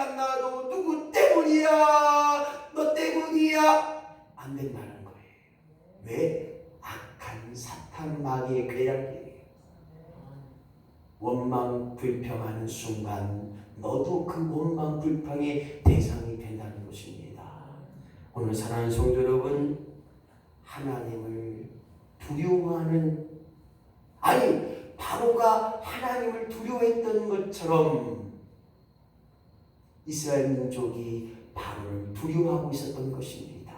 만나도 누구 때문이야, 너 때문이야 안 된다는 거예요. 왜? 악한 사탄 마귀의 괴력이에요. 원망 불평하는 순간 너도 그 원망 불평의 대상이 된다는 것입니다. 오늘 사랑하는 성도 여러분, 하나님을 두려워하는, 아니 바로가 하나님을 두려워했던 것처럼 이스라엘 민족이 바로를 두려워하고 있었던 것입니다.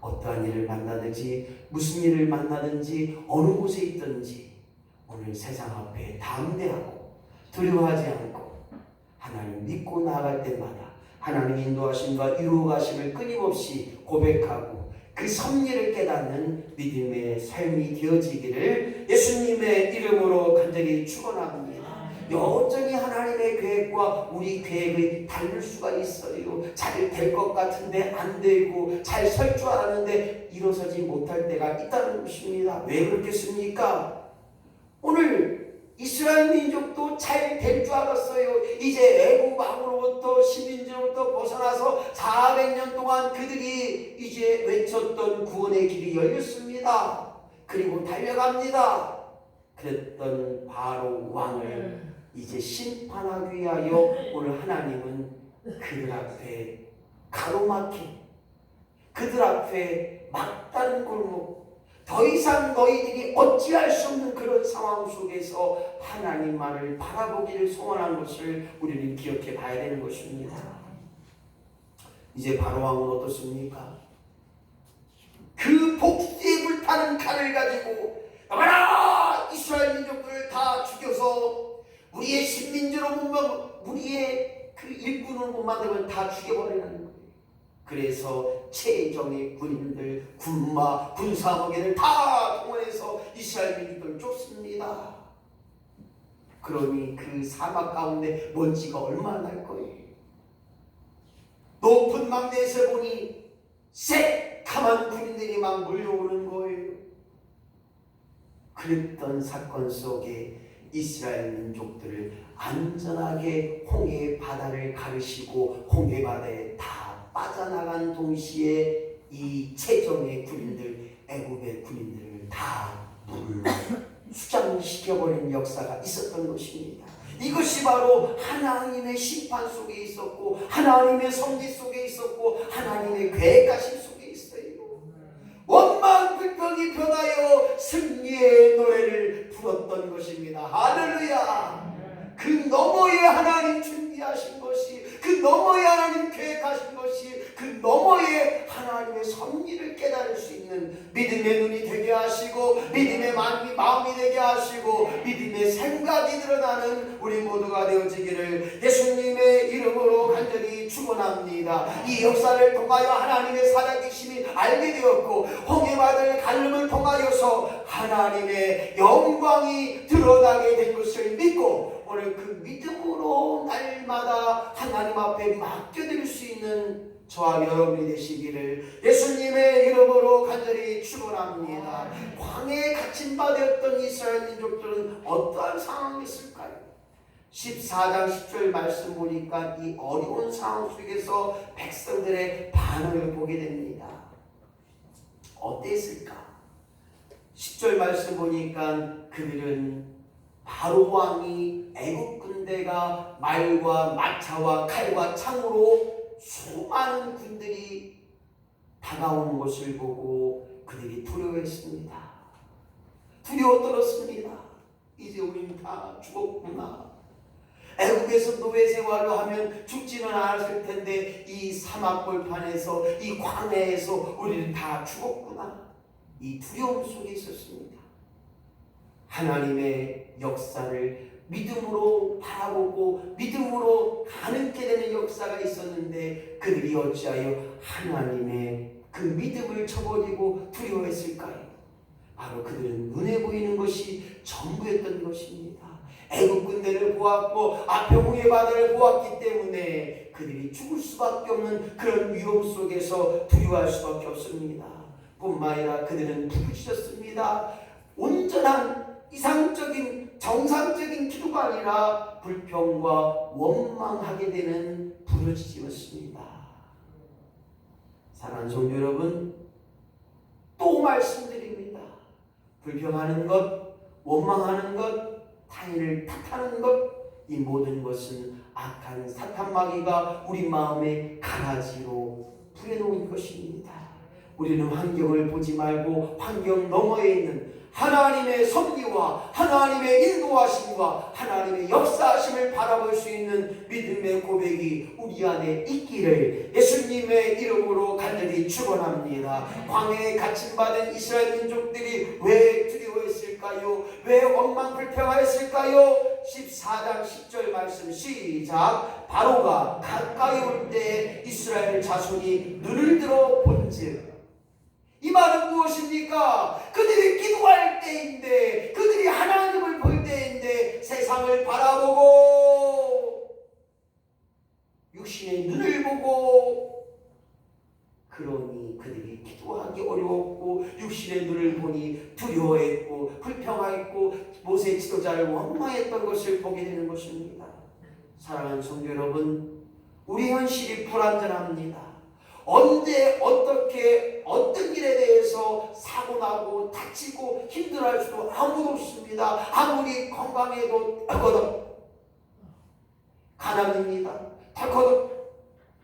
어떠한 일을 만나든지 무슨 일을 만나든지 어느 곳에 있든지 오늘 세상 앞에 담대하고 두려워하지 않고 하나님 믿고 나아갈 때마다 하나님 인도하심과 이루어가심을 끊임없이 고백하고 그 섭리를 깨닫는 믿음의 삶이 되어지기를 예수님의 이름으로 간절히 축원합니다. 여전히 하나님의 계획과 우리 계획이 다를 수가 있어요. 잘 될 것 같은데 안 되고 잘 설 줄 알았는데 일어서지 못할 때가 있다는 것입니다. 왜 그렇겠습니까? 오늘 이스라엘 민족도 잘 될 줄 알았어요. 이제 애국 왕으로부터 식민지로부터 벗어나서 400년 동안 그들이 이제 외쳤던 구원의 길이 열렸습니다. 그리고 달려갑니다. 그랬던 바로 왕을 이제 심판하기 위하여 오늘 하나님은 그들 앞에 가로막힌, 그들 앞에 막다른 골목, 더 이상 너희들이 어찌할 수 없는 그런 상황 속에서 하나님만을 바라보기를 소원한 것을 우리는 기억해 봐야 되는 것입니다. 이제 바로 왕은 어떻습니까? 그 복수에 불타는 칼을 가지고 봐라! 이스라엘 민족들을 다 죽여서 우리의 식민지로 우리의 그 일꾼을 못 만들면 다 죽여버리는 거예요. 그래서 최정의 군인들, 군마, 군사무기를 다 동원해서 이스라엘 민족들을 쫓습니다. 그러니 그 사막 가운데 먼지가 얼마나 날 거예요. 높은 망대에서 보니 새카만 군인들이 막 몰려오는 거예요. 그랬던 사건 속에 이스라엘 민족들을 안전하게 홍해 바다를 가르시고 홍해 바다에 다 빠져나간 동시에 이 최정의 군인들, 애국의 군인들을 다 물로 수장시켜버린 역사가 있었던 것입니다. 이것이 바로 하나님의 심판 속에 있었고 하나님의 섭리 속에 있었고 하나님의 계획하심 속에 있어요. 원망 불평이 변하여 승리의 노래를 불었던 것입니다. 할렐루야. 그 너머에 하나님 준비하신 것이, 그 너머에 하나님 계획하신 것이, 그 너머에 하나님의 섭리를 깨달을 수 있는 믿음의 눈이 되게 하시고 믿음의 마음이 되게 하시고 믿음의 생각이 드러나는 우리 모두가 되어지기를 예수님의 이름으로 간절히 축원합니다. 이 역사를 통하여 하나님의 살아계심이 알게 되었고 홍해바다의 갈림을 통하여서 하나님의 영광이 드러나게 된 것을 믿고 오늘 그 믿음으로 날마다 하나님 앞에 맡겨드릴 수 있는 저와 여러분이 되시기를 예수님의 이름으로 간절히 축원합니다. 광해에 갇힌 바 되었던 이스라엘 민족들은 어떠한 상황이었을까요? 14장 10절 말씀 보니까 이 어려운 상황 속에서 백성들의 반응을 보게 됩니다. 어땠을까? 10절 말씀 보니까 그들은 바로 왕이 애국 군대가 말과 마차와 칼과 창으로 수많은 군들이 다가오는 것을 보고 그들이 두려워했습니다. 두려워 떨었습니다. 이제 우리는 다 죽었구나. 애국에서 노예 생활로 하면 죽지는 않았을 텐데 이 사막벌판에서 이 광야에서 우리는 다 죽었구나. 이 두려움 속에 있었습니다. 하나님의 역사를 믿음으로 바라보고 믿음으로 가는게 되는 역사가 있었는데 그들이 어찌하여 하나님의 그 믿음을 저버리고 두려워했을까요? 바로 그들은 눈에 보이는 것이 전부였던 것입니다. 애국 군대를 보았고 앞에 홍해 바다를 보았기 때문에 그들이 죽을 수밖에 없는 그런 위험 속에서 두려워할 수밖에 없습니다. 뿐만 아니라 그들은 부르짖었습니다. 온전한 이상적인 정상적인 기도가 아니라 불평과 원망하게 되는 부르짖음이었습니다. 사랑하는 성도 여러분, 또 말씀드립니다. 불평하는 것, 원망하는 것, 타인을 탓하는 것, 이 모든 것은 악한 사탄 마귀가 우리 마음에 가라지로 부려놓은 것입니다. 우리는 환경을 보지 말고 환경 너머에 있는 하나님의 섭리와 하나님의 인도하심과 하나님의 역사하심을 바라볼 수 있는 믿음의 고백이 우리 안에 있기를 예수님의 이름으로 간절히 축원합니다. 광야에 갇힘받은 이스라엘 민족들이 왜 두려워했을까요? 왜 원망 불평하였을까요? 14장 10절 말씀 시작. 바로가 가까이 올 때 이스라엘 자손이 눈을 들어 본즉, 이 말은 무엇입니까? 그들이 기도할 때인데, 그들이 하나님을 볼 때인데 세상을 바라보고 육신의 눈을 보고, 그러니 그들이 기도하기 어려웠고 육신의 눈을 보니 두려워했고 불평하였고 모세 지도자를 원망했던 것을 보게 되는 것입니다. 사랑하는 성도 여러분, 우리 현실이 불완전합니다. 언제 어떻게 어떤 일에 대해서 사고나고 다치고 힘들어할 수도 아무도 없습니다. 아무리 건강해도 덜커덕 가난입니다. 덜커덕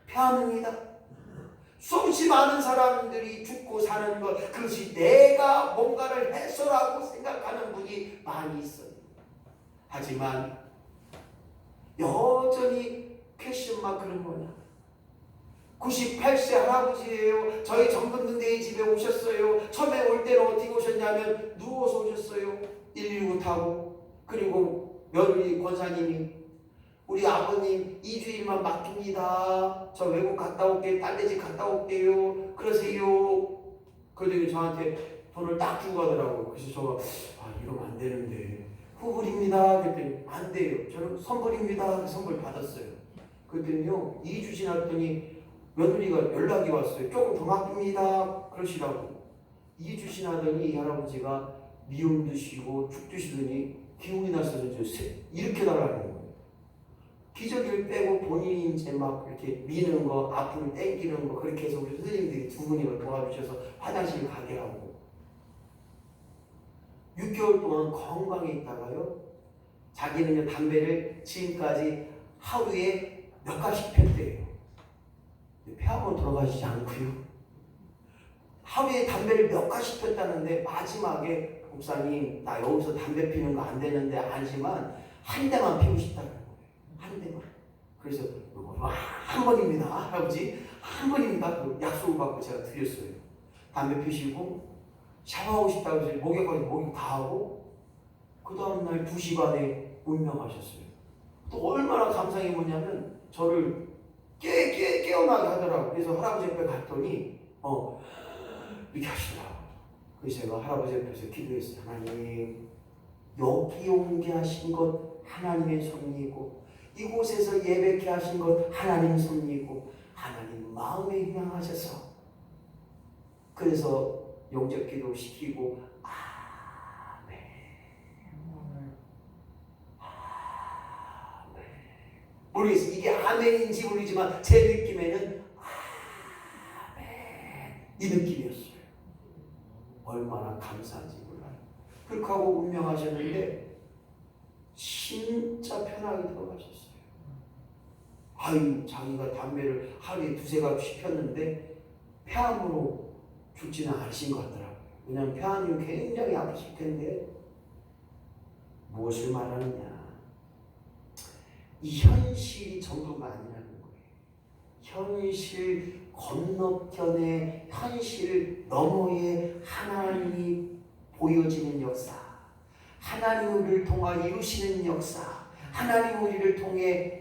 폐암입니다. 수없이 많은 사람들이 죽고 사는 것, 그것이 내가 뭔가를 해서라고 생각하는 분이 많이 있어요. 하지만 여전히 퀘션마크는 뭐냐? 98세 할아버지예요. 저희 정근등대의 집에 오셨어요. 처음에 올 때는 어떻게 오셨냐면 누워서 오셨어요. 119 타고. 그리고 며느리 권사님이 우리 아버님 2주일만 맡깁니다. 저 외국 갔다 올게요. 딴데 집 갔다 올게요. 그러세요. 그러더니 저한테 돈을 딱 주고 가더라고요. 그래서 제가 이러면 안 되는데 후불입니다. 그랬더니 안 돼요. 저는 선불입니다. 선불 받았어요. 그랬더니요 2주 지났더니 며느리가 연락이 왔어요. 조금 더 맡깁니다. 그러시라고. 2주 지나더니 이 할아버지가 미움 드시고 죽 드시더니 기운이 나서 이렇게 달라는 거예요. 기저귀를 빼고 본인이 이제 막 이렇게 미는 거, 앞으로 당기는 거, 그렇게 해서 우리 선생님들이 두 분이 도와주셔서 화장실 가게 하고 6개월 동안 건강에 있다가요, 자기는 담배를 지금까지 하루에 몇 가지 폈대요. 폐암으로 돌아가시지 않고요. 하루에 담배를 몇 가지 폈다는데 마지막에 목사님 나 여기서 담배 피는 거 안 되는데 아니지만 한 대만 피우고 싶다는 거예요. 한 대만. 그래서 한 번입니다. 할아버지 한 번입니다. 약속을 받고 제가 드렸어요. 담배 피시고 샤워하고 싶다고 해서 목욕 다 하고 그 다음날 2시 반에 운명하셨어요. 또 얼마나 감상이 뭐냐면 저를 깨어나게 하더라고요. 그래서 할아버지 옆에 갔더니 이렇게 하시더라고요. 그래서 제가 할아버지 옆에서 기도했어요. 하나님, 여기 오게 하신 것 하나님의 섭리이고 이곳에서 예배케 하신 것 하나님 섭리이고 하나님 마음에 향하셔서, 그래서 영접기도 시키고 아멘. 모르겠어요. 이게 아멘인지 모르지만 제 느낌에는 아멘 이 느낌이었어요. 얼마나 감사한지 몰라요. 그렇게 하고 운명하셨는데 진짜 편하게 돌아가셨어요. 자기가 담배를 하루에 2-3갑씩 폈는데 폐암으로 죽지는 않으신 것 같더라고요. 왜냐하면 폐암이면 굉장히 아프실 텐데 무엇을 말하느냐, 이 현실이 전부가 아니라는 거예요. 현실 건너편에, 현실 너머에 하나님이 보여지는 역사, 하나님 우리를 통하여 이루시는 역사, 하나님 우리를 통해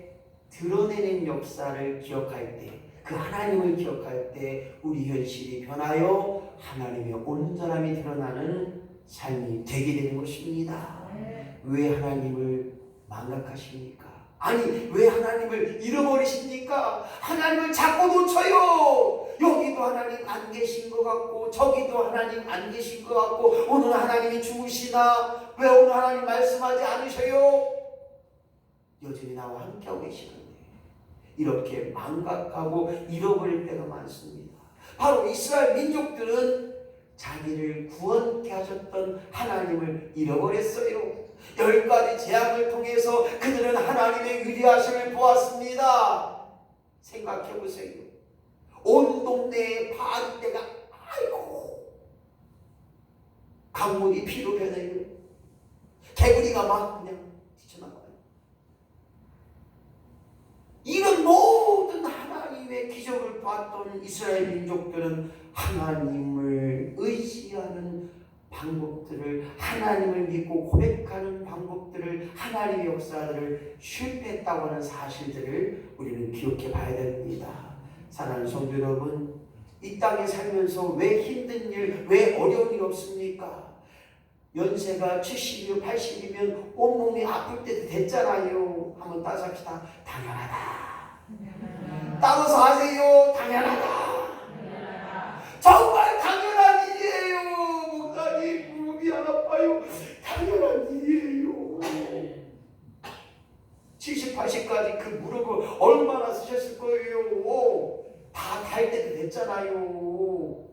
드러내는 역사를 기억할 때, 그 하나님을 기억할 때 우리 현실이 변하여 하나님의 온전함이 드러나는 삶이 되게 되는 것입니다. 왜 하나님을 망각하십니까? 아니 왜 하나님을 잃어버리십니까? 하나님을 자꾸 놓쳐요. 여기도 하나님 안 계신 것 같고 저기도 하나님 안 계신 것 같고 오늘 하나님이 죽으시나? 왜 오늘 하나님 말씀하지 않으셔요? 여전히 나와 함께하고 계시는데 이렇게 망각하고 잃어버릴 때가 많습니다. 바로 이스라엘 민족들은 자기를 구원케 하셨던 하나님을 잃어버렸어요. 10가지 재앙을 통해서 그들은 하나님의 위대하심을 보았습니다. 생각해보세요. 온 동네에 바위대가 아이고 강물이 피로 변해요. 개구리가 막 그냥 뛰쳐나가요. 이런 모든 하나님의 기적을 봤던 이스라엘 민족들은 하나님을 의지하는 방법들을, 하나님을 믿고 고백하는 방법들을, 하나님의 역사들을 실패했다고 하는 사실들을 우리는 기억해 봐야 됩니다. 사랑하는 성도 여러분, 이 땅에 살면서 왜 힘든 일, 왜 어려운 일 없습니까? 연세가 70이면 80이면 온몸이 아플 때도 됐잖아요. 한번 따라합시다. 당연하다. 따라서 하세요. 당연하다. 정말 당연한 일이에요. 목사님 무릎이 안 아파요. 당연한 일이에요. 70, 80까지 그 무릎을 얼마나 쓰셨을 거예요. 다 달 때도 됐잖아요.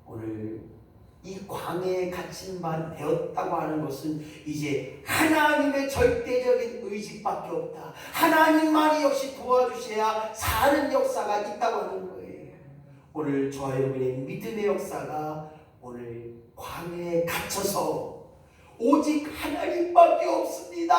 오늘 이 광해에 갇힌 바 되었다고 하는 것은 이제 하나님의 절대적인 의지밖에 없다. 하나님만이 역시 도와주셔야 사는 역사가 있다고 하는 거예요. 오늘 저와 여러분의 믿음의 역사가 오늘 광해에 갇혀서 오직 하나님밖에 없습니다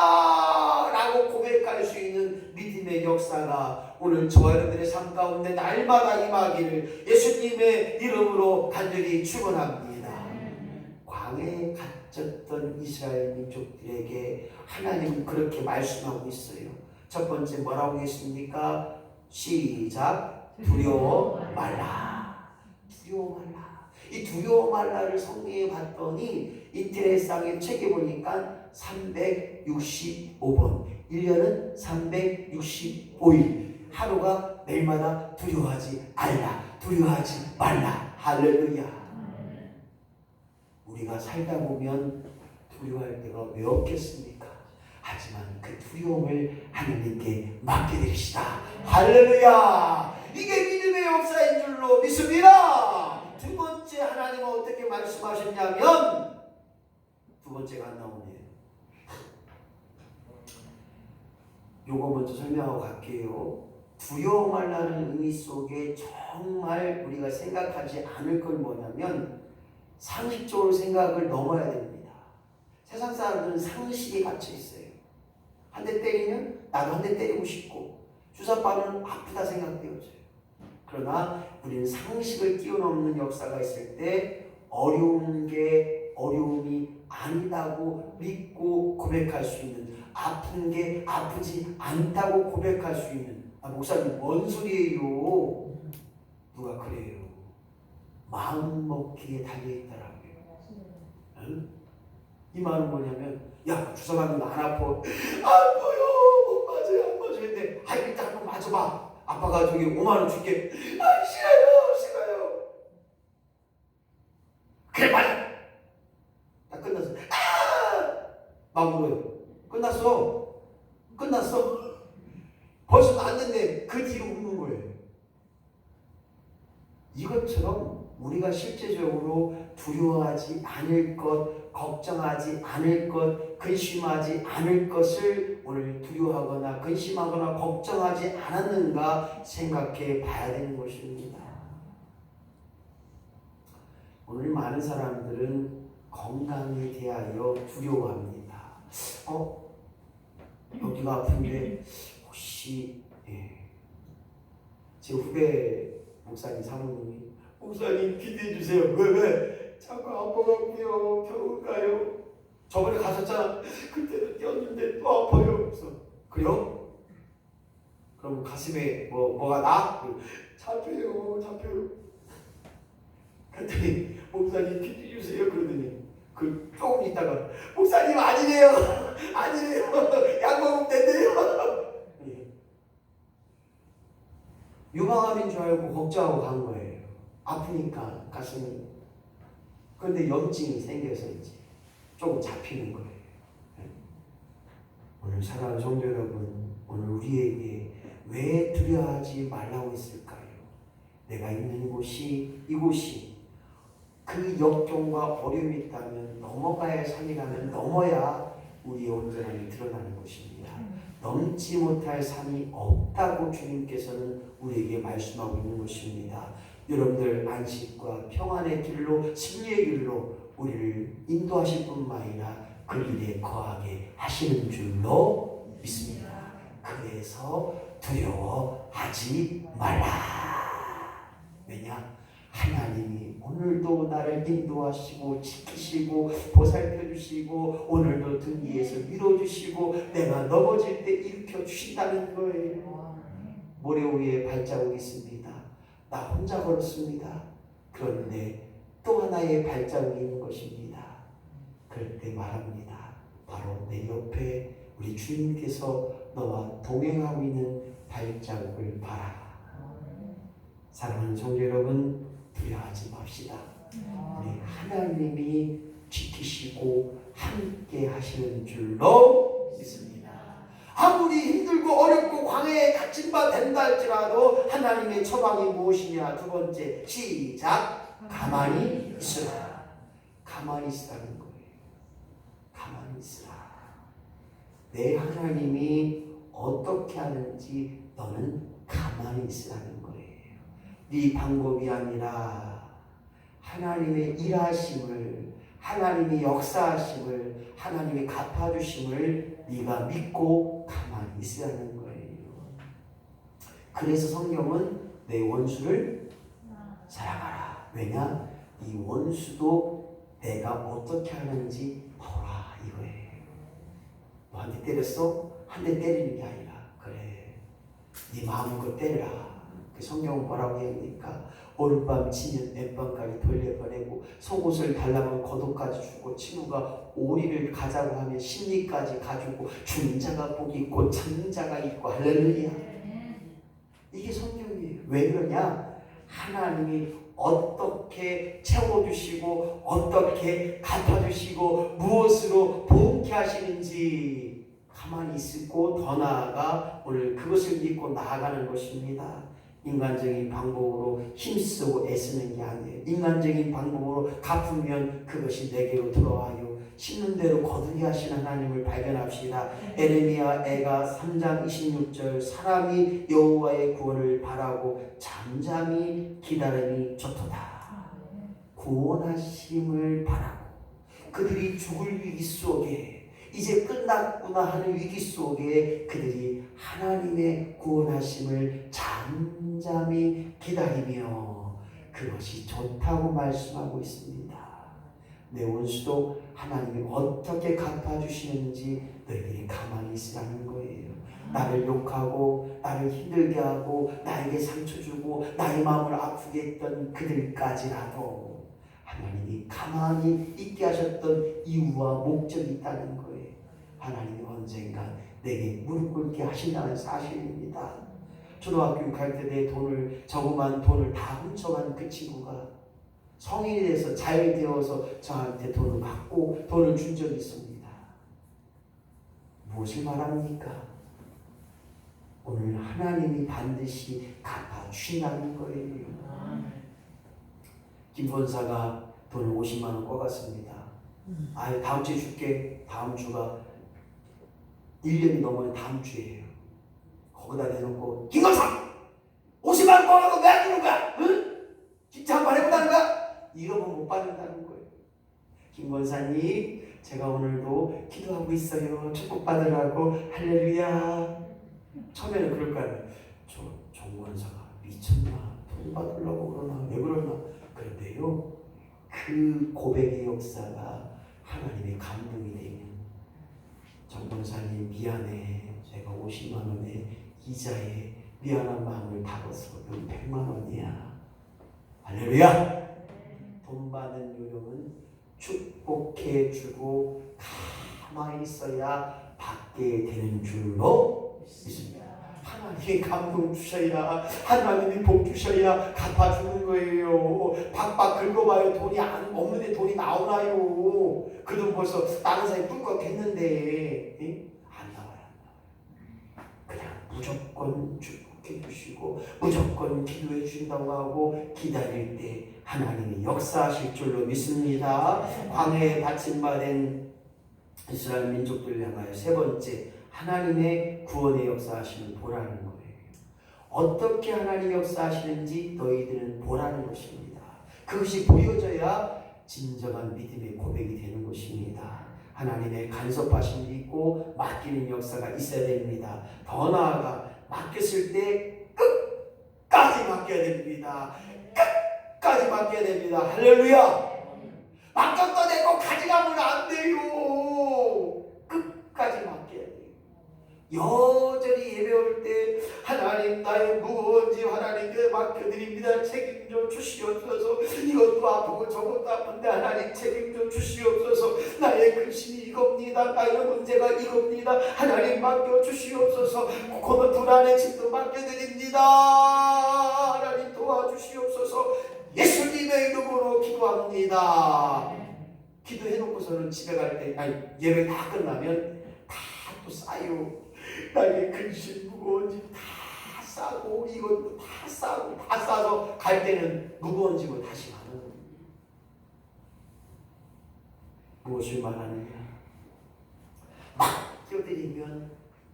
라고 고백할 수 있는 믿음의 역사가 오늘 저와 여러분의 삶 가운데 날마다 임하기를 예수님의 이름으로 간절히 축원합니다. 광해에 갇혔던 이스라엘 민족들에게 하나님은 그렇게 말씀하고 있어요. 첫 번째 뭐라고 했습니까? 시작. 두려워 말라. 두려워 말라. 이 두려워 말라를 성경에 봤더니 인터넷상에 책에 보니까 365번 1년은 365일 하루가 매일마다 두려워하지 말라. 두려워하지 말라. 할렐루야. 우리가 살다 보면 두려워할 때가 왜 없겠습니까? 하지만 그 두려움을 하나님께 맡겨드립시다. 할렐루야. 이게 믿음의 역사인 줄로 믿습니다. 두 번째 하나님은 어떻게 말씀하셨냐면 두 번째가 안 나오네요. 요거 먼저 설명하고 갈게요. 두려워 말라는 의미 속에 정말 우리가 생각하지 않을 건 뭐냐면 상식적으로 생각을 넘어야 됩니다. 세상 사람들은 상식에 갇혀 있어요. 한 대 때리면 나도 한 대 때리고 싶고 주사바는 아프다 생각되어져요. 그러나 우리는 상식을 뛰어넘는 역사가 있을 때 어려운 게 어려움이 아니다고 믿고 고백할 수 있는, 아픈 게 아프지 않다고 고백할 수 있는. 목사님 뭔 소리예요? 누가 그래요? 마음 먹기에 달려있더라고요. 응? 이 말은 뭐냐면 야 주사 맞으면 안 아파. 아파요. 못 맞아요. 안 맞아요. 근데 일단 한번 맞아봐. 아빠가 저기 5만 원 줄게. 싫어요. 그래 맞아. 다 끝났어. 막 울어요. 끝났어. 벌써 안 됐네. 그 뒤로 우는 거예요. 이것처럼 우리가 실제적으로 두려워하지 않을 것, 걱정하지 않을 것, 근심하지 않을 것을 오늘 두려워하거나 근심하거나 걱정하지 않았는가 생각해 봐야 되는 것입니다. 오늘 많은 사람들은 건강에 대하여 두려워합니다. 여기가 아픈데 혹시 제 후배 목사님 사모님이 목사님 기도해 주세요. 왜? 자꾸 아파갖고요. 병원 가요. 저번에 가셨잖아. 그때도 뛰었는데 또 아파요. 그래서 그래요? 그럼 가슴에 뭐가 나? 잡혀요. 그랬더니 목사님 기도해 주세요. 그러더니 그 조금 조금 있다가 목사님 아니래요. 아니래요. 약 먹으면 된대요. 유방암인 줄 알고 걱정하고 간 거예요. 아프니까 가슴이. 그런데 염증이 생겨서 이제 조금 잡히는 거예요. 오늘 사랑하는 성도 여러분, 오늘 우리에게 왜 두려워하지 말라고 했을까요? 내가 있는 이곳이 그 역경과 어려움이 있다면 넘어가야 할 산이라면 넘어야 우리의 온전함이 드러나는 것입니다. 넘지 못할 산이 없다고 주님께서는 우리에게 말씀하고 있는 것입니다. 여러분들 안식과 평안의 길로 승리의 길로 우리를 인도하실 뿐만 아니라 그 길에 거하게 하시는 줄로 믿습니다. 그래서 두려워하지 말라. 왜냐? 하나님이 오늘도 나를 인도하시고 지키시고 보살펴주시고 오늘도 등 위에서 밀어주시고 내가 넘어질 때 일으켜주신다는 거예요. 모래 위에 발자국이 있습니다. 나 혼자 걸었습니다. 그런데 또 하나의 발자국이 있는 것입니다. 그럴 때 말합니다. 바로 내 옆에 우리 주님께서 너와 동행하고 있는 발자국을 봐라. 사랑하는 성도 여러분, 두려워하지 맙시다. 우리 하나님이 지키시고 함께 하시는 줄로 믿습니다. 아무리 힘들고 어렵고 광야에 갇힌 바 된다 할지라도 하나님의 처방이 무엇이냐? 두 번째, 시작. 가만히 있으라. 가만히 있으라는 거예요. 가만히 있으라. 내 하나님이 어떻게 하는지 너는 가만히 있으라는 거예요. 네 방법이 아니라 하나님의 일하심을, 하나님의 역사하심을, 하나님의 갚아주심을 네가 믿고 가만히 있으라는 거예요. 그래서 성경은 내 원수를 사랑하라. 왜냐? 이 원수도 내가 어떻게 하는지 보라 이거예요. 너한테 때렸어? 한 대 때리는 게 아니라 그래, 네 마음껏 때려라. 그 성경은 뭐라고 합니까? 오늘밤 치면 맨밤까지 돌려보내고 속옷을 달라면 겉옷까지 주고 친구가 오리를 가자고 하면 심리까지 가지고 주는 자가 복이 있고 찾는 자가 있고 할렐루야. 이게 성경이에요. 왜 그러냐? 하나님이 어떻게 채워주시고 어떻게 갚아주시고 무엇으로 보응케 하시는지 가만히 있고 더 나아가 오늘 그것을 믿고 나아가는 것입니다. 인간적인 방법으로 힘쓰고 애쓰는 게 아니에요. 인간적인 방법으로 갚으면 그것이 내게로 들어와요. 심는 대로 거두게 하시는 하나님을 발견합시다. 에레미야 애가 3장 26절 사람이 여호와의 구원을 바라고 잠잠히 기다림이 좋도다. 구원하심을 바라고 그들이 죽을 위기 속에 이제 끝났구나 하는 위기 속에 그들이 하나님의 구원하심을 잠잠히 기다리며 그것이 좋다고 말씀하고 있습니다. 내 원수도 하나님이 어떻게 갚아주시는지 너희들이 가만히 있으라는 거예요. 나를 욕하고 나를 힘들게 하고 나에게 상처 주고 나의 마음을 아프게 했던 그들까지라도 하나님이 가만히 있게 하셨던 이유와 목적이 있다는 거예요. 하나님이 언젠가 내게 무릎 꿇게 하신다는 사실입니다. 초등학교 갈 때 내 돈을, 조그만 돈을 다 훔쳐간 그 친구가 성인이 돼서 잘 되어서 저한테 돈을 받고 돈을 준 적이 있습니다. 무엇을 말합니까? 오늘 하나님이 반드시 갚아주신다는 거예요. 김권사가 돈을 50만 원 꿔갔습니다. 다음 주에 줄게. 다음 주가 1년이 넘어요. 다음 주에요. 거기다 대놓고 김권사 50만 원 꿔가고 왜 안 주는 거야? 응? 진짜 한번 해보자는 거야? 이러면 못 받는다는 거예요. 김권사님 제가 오늘도 기도하고 있어요. 축복받으라고 할렐루야. 처음에는 그럴 거 아니에요. 저 정권사가 미쳤나? 돈 받으려고 그러나? 왜 그러나? 그런데요, 그 고백의 역사가 하나님의 감동이 되면 정권사님 미안해. 제가 50만 원의 이자에 미안한 마음을 담아서 여기 100만 원이야. 할렐루야. 돈 받는 요령은 축복해 주고 가만히 있어야 받게 되는 줄로 믿습니다. 하나님이 감동 주셔야, 하나님이 복 주셔야 갚아주는 거예요. 박박 긁어봐요. 돈이 없는데 돈이 나오나요? 그 돈 벌써 다른 사람이 뿔꺽했는데 안 나와요. 그냥 무조건 축복해 주시고 무조건 기도해 주신다고 하고 기다릴 때 하나님이 역사하실 줄로 믿습니다. 광야에 바침받은 이스라엘 민족들을 향하여 세 번째, 하나님의 구원의 역사하심을 보라는 거예요. 어떻게 하나님 역사하시는지 너희들은 보라는 것입니다. 그것이 보여져야 진정한 믿음의 고백이 되는 것입니다. 하나님의 간섭하심을 믿고 맡기는 역사가 있어야 됩니다. 더 나아가 맡겼을 때 끝까지 맡겨야 됩니다. 끝까지 맡겨야 됩니다. 할렐루야. 맡겼다 대고 가져가면 안 돼요. 끝까지 맡겨야 돼요. 여전히 예배할 때 하나님 나의 무언지 하나님께 맡겨드립니다. 책임져 주시옵소서. 이것도 아프고 저것도 아픈데 하나님 책임져 주시옵소서. 나의 근심이 이겁니다. 나의 문제가 이겁니다. 하나님 맡겨 주시옵소서. 고는 불안의 짐도 맡겨드립니다. 하나님 도와주시옵소서. 예수님의 이름으로 기도합니다. 기도해놓고서는 집에 갈 때, 예배 다 끝나면 다 또 싸요. 나의 근심 무거운 짐 다 싸고 이것도 다 싸고 다 싸서 갈 때는 무거운 짐을 다시 가는 겁니다. 무엇을 말하느냐? 맡겨드리면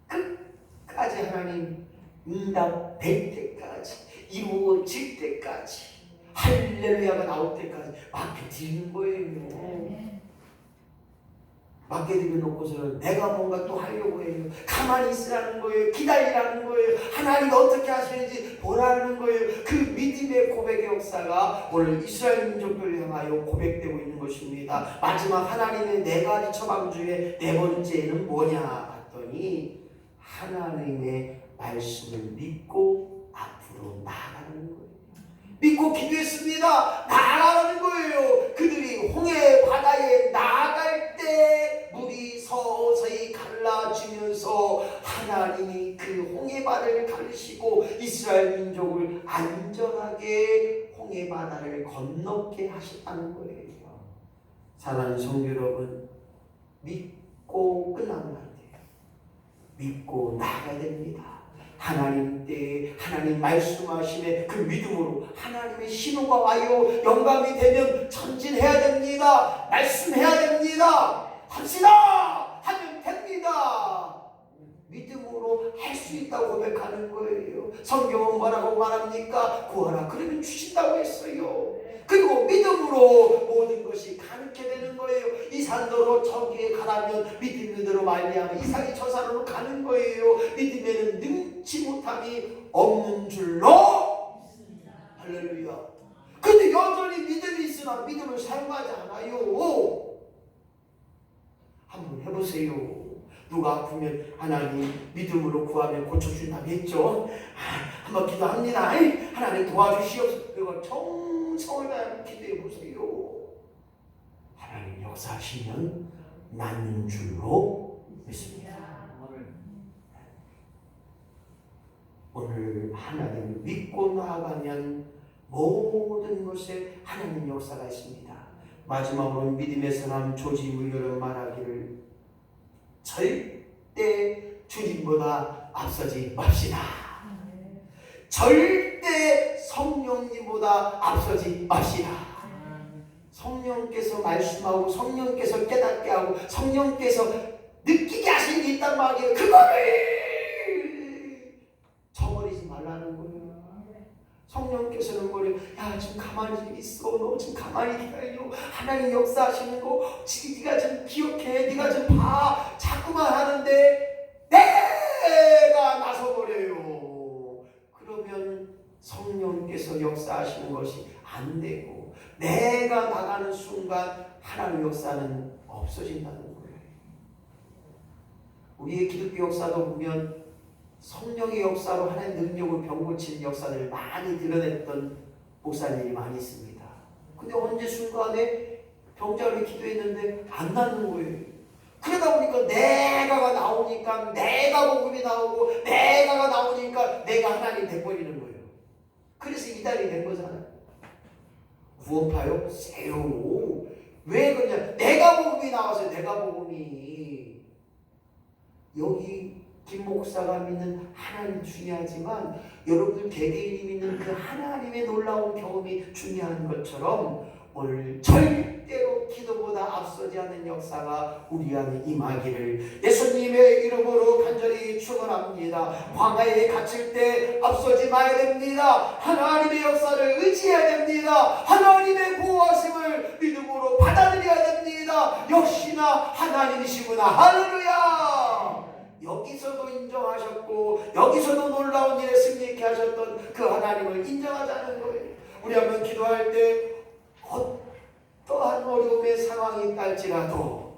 끝까지 하나님 응답될 때까지, 이루어질 때까지, 할렐루야가 나올 때까지 맡겨드리는 거예요. 맡겨드려 놓고서는 내가 뭔가 또 하려고 해요. 가만히 있으라는 거예요. 기다리라는 거예요. 하나님 어떻게 하시는지 보라는 거예요. 그 믿음의 고백의 역사가 오늘 이스라엘 민족들을 향하여 고백되고 있는 것입니다. 마지막 하나님의 네 가지 처방 중에 네 번째는 뭐냐 봤더니 하나님의 말씀을 믿고 앞으로 나아가는 거예요. 믿고 기도했습니다. 나아가는 거예요. 그들이 홍해 바다에 나아갈 때 물이 서서히 갈라지면서 하나님이 그 홍해 바다를 가르시고 이스라엘 민족을 안전하게 홍해 바다를 건너게 하셨다는 거예요. 사랑하는 성도 여러분, 믿고 끝나면 안 돼요. 믿고 나가야 됩니다. 하나님 때에 하나님 말씀하심에 그 믿음으로 하나님의 신호가 와요. 영감이 되면 전진해야 됩니다. 말씀해야 됩니다. 합시다 하면 됩니다. 믿음으로 할 수 있다고 고백하는 거예요. 성경은 뭐라고 말합니까? 구하라 그러면 주신다고 했어요. 그리고 믿음으로 모든 것이 가능케 되는 거예요. 이 산도로 저기에 가라면 믿음으로 말미암아 이 산이 저 산으로 가는 거예요. 믿음에는 능치 못함이 없는 줄로. 할렐루야. 근데 여전히 믿음이 있으나 믿음을 사용하지 않아요. 한번 해보세요. 누가 아프면 하나님 믿음으로 구하면 고쳐준다고 했죠. 한번 기도합니다. 하나님 도와주시옵소서. 그리고 정성을 다하여 기도해보세요. 하나님 역사하시면 낫는 줄로 믿습니다. 오늘 하나님을 믿고 나아가면 모든 것에 하나님 역사가 있습니다. 마지막으로 믿음의 사람 조지 뮬러는 말하기를 절대 주님보다 앞서지 맙시다. 절대 성령님보다 앞서지 맙시다. 성령께서 말씀하고 성령께서 깨닫게 하고 성령께서 느끼게 하시는 게 있단 말이에요. 그거를 저버리지 말라는 거예요. 성령께서는 뭐래요? 야 지금 가만히 좀 있어. 너 지금 가만히 기다려. 하나님 역사하시는 거 지금 네가 좀 기억해. 네가 좀 봐. 자꾸만 하는데 내가 나서버려요. 그러면 성령께서 역사하시는 것이 안 되고 내가 나가는 순간 하나님 역사는 없어진다는 거예요. 우리의 기독교 역사도 보면 성령의 역사로 하나님의 능력을 병고치는 역사를 많이 드러냈던 목사님이 많이 있습니다. 근데 언제 순간에 병자를 기도했는데 안 낫는 거예요. 그러다 보니까 내가가 나오니까 내가 복음이 나오고 내가가 나오니까 내가 하나님 돼버리는 거예요. 그래서 이달이 된 거잖아요. 무엇파요? 세요. 왜 그러냐? 내가 복음이 나와서 내가 복음이. 여기 김 목사가 믿는 하나님 중요하지만 여러분들 개개인이 믿는 그 하나님의 놀라운 경험이 중요한 것처럼 오늘 절대로 기도보다 앞서지 않는 역사가 우리 안에 임하기를 예수님의 이름으로 간절히 축원합니다. 광야에 갇힐 때 앞서지 마야 됩니다. 하나님의 역사를 의지해야 됩니다. 하나님의 보호하심을 믿음으로 받아들여야 됩니다. 역시나 하나님이시구나. 할렐루야. 여기서도 인정하셨고 여기서도 놀라운 일에 승리케 하셨던 그 하나님을 인정하자는 거예요. 우리 한번 기도할 때 어떠한 어려움의 상황이 있달지라도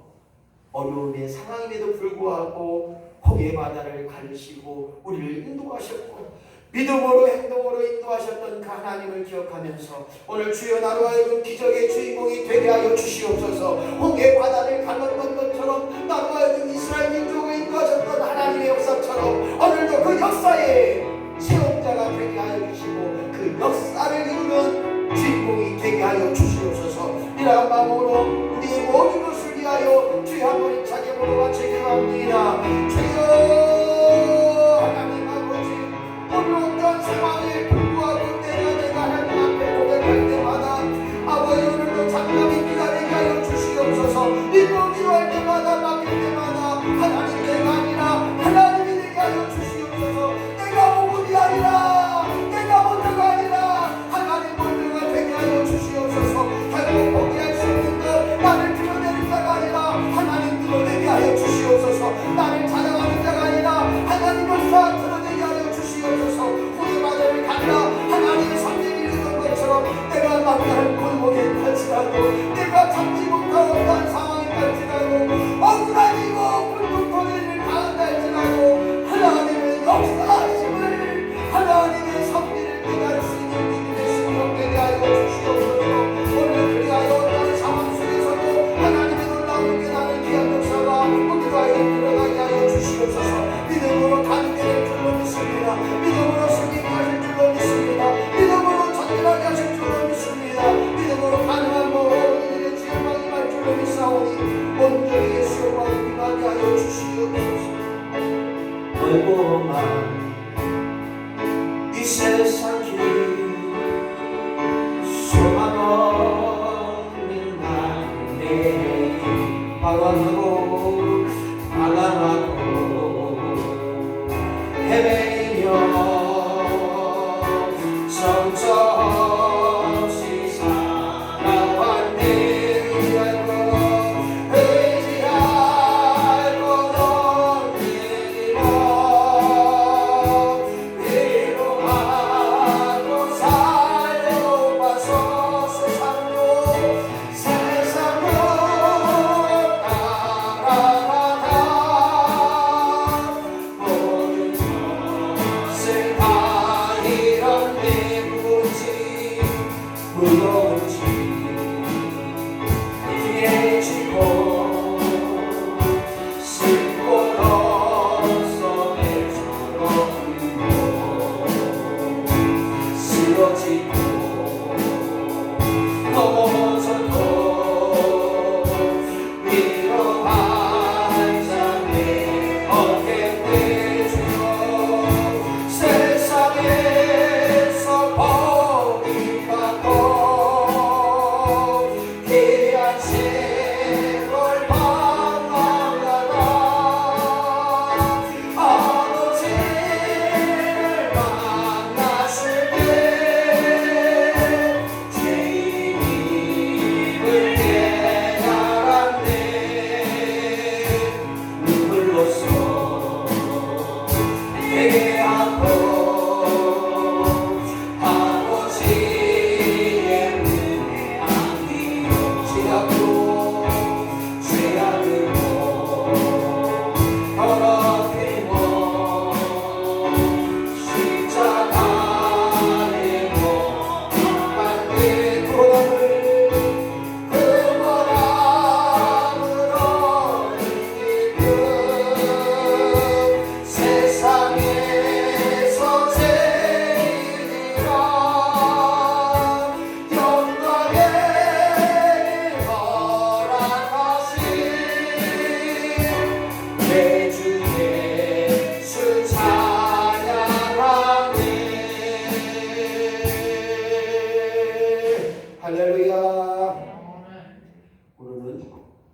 어려움의 상황임에도 불구하고 홍해 바다를 가르시고 우리를 인도하셨고 믿음으로 행동으로 인도하셨던 그 하나님을 기억하면서 오늘 주여 나로 하여금 기적의 주인공이 되게 하여 주시옵소서. 홍해 바다를 갈랐던 것처럼 나로 하여금 이스라엘 민족을 인도하셨던 하나님의 역사처럼 오늘도 그 역사에 체험자가 되게 하여 주시고 그 역사를 이루는 주인공이 되게 하여 주시옵소서. 이러한 마음으로 우리의 모든 것을 위하여 주여 한 번 찬양으로 같이 기도합니다. 주여 하나님 아버지 오늘 어떤 상황에 불구하고 내가 하나님 앞에 고백할 때마다 아버지 오늘도 잠잠히 기다리게 하여 주시옵소서. 믿고 기도할 때마다 맡길 때마다 하나님 내가 아니라 하나님이 되게 하여 주시옵소서. 내가 복음이 아니라 내가 먼저가 아니라 하나님 먼저가 되게 하여 주시옵소서. 결국 포기할 수 없는 것 나를 드러내는 자가 아니라 하나님 드러내게 하여 주시옵소서. 나를 찾아가는 자가 아니라 하나님을 다 드러내게 하여 주시옵소서. 후회 바다를 간다 하나님의 성령이 이루는 것처럼 내가 만나는 골목에 갈지라도 내가 참지 못한 어떠한 상황이 갈지라도 억울하고 불통토리를 당한다 할지라도 하나님의 역사하심을 하나님의 섭리를 깨달을 수 있는 믿음의 심령 되게 하여 주시옵소서. 오늘 그리하여 어떤 상황 속에서도 하나님의 놀라운 깨달은 귀한 역사가 우리가 일어나게 하여 주시옵소서. 믿음으로 가는 길을 줄로 믿습니다. 믿음으로 승리하실 줄로 믿습니다. 믿음으로 전진하게 하실 줄로 믿습니다. 믿음으로 가능한 모든 일에 주님과 임할 줄로 믿사오니 온전히 예수와 임하게 하여 주시옵소서. 멀고만 이 세상 길 소망 없는 나의 방황하고 헤매며 정처없이 살아왔네. 알고 의지할 것 없는 이로 위로하고 살려봐서 세상으로 따라가다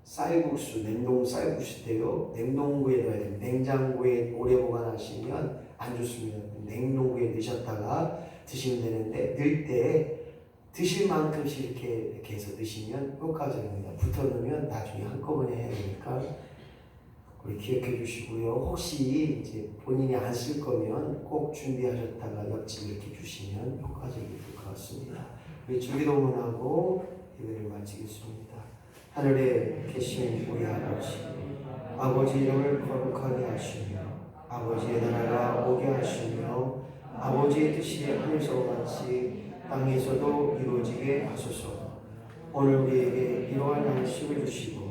쌀국수, 냉동 쌀국수인데요. 냉동고에 넣어야 됩니다. 냉장고에 오래 보관하시면 안 좋습니다. 냉동고에 넣으셨다가 드시면 되는데 넣을 때 드실 만큼씩 이렇게 해서 드시면 효과적입니다. 붙어 넣으면 나중에 한꺼번에 해야 되니까 우리 기억해 주시고요. 혹시 이제 본인이 안 쓸 거면 꼭 준비하셨다가 옆집 이렇게 주시면 효과적일 것 같습니다. 우리 주기도문하고 예배를 마치겠습니다. 하늘에 계신 우리 아버지, 아버지 이름을 거룩하게 하시며 아버지의 나라가 오게 하시며 아버지의 뜻이 하늘에서 같이 땅에서도 이루어지게 하소서. 오늘 우리에게 이러한 양식을 주시고